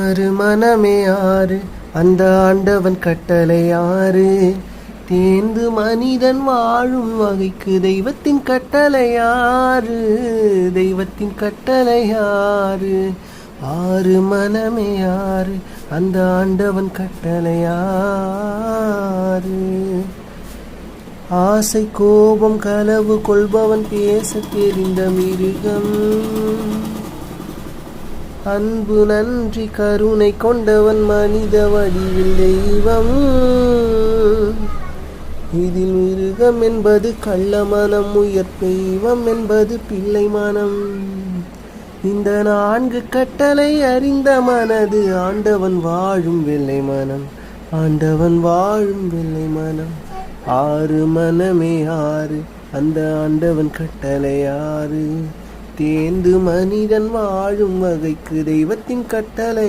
ஆறு மனமே ஆறு, அந்த ஆண்டவன் கட்டளை ஆறு. தேர்ந்து மனிதன் வாழும் வகைக்கு தெய்வத்தின் கட்டளை ஆறு, தெய்வத்தின் கட்டளை ஆறு. ஆறு மனமே ஆறு, அந்த ஆண்டவன் கட்டளை ஆறு. ஆசை கோபம் களவு கொள்பவன் பேச தெரிந்த மிருகம், அன்பு நன்றி கருணை கொண்டவன் மனித வடிவில் தெய்வம். இதில் மிருகம் என்பது கள்ள மனம், உயர் தெய்வம் என்பது பிள்ளை மனம். இந்த நான்கு கட்டளை அறிந்த மனது ஆண்டவன் வாழும் வெள்ளை மனம், ஆண்டவன் வாழும் வெள்ளை மனம். ஆறு மனமே ஆறு, அந்த ஆண்டவன் கட்டளை ஆறு. தேர்ந்து மனிதன் வாழும் வகைக்கு தெய்வத்தின் கட்டளை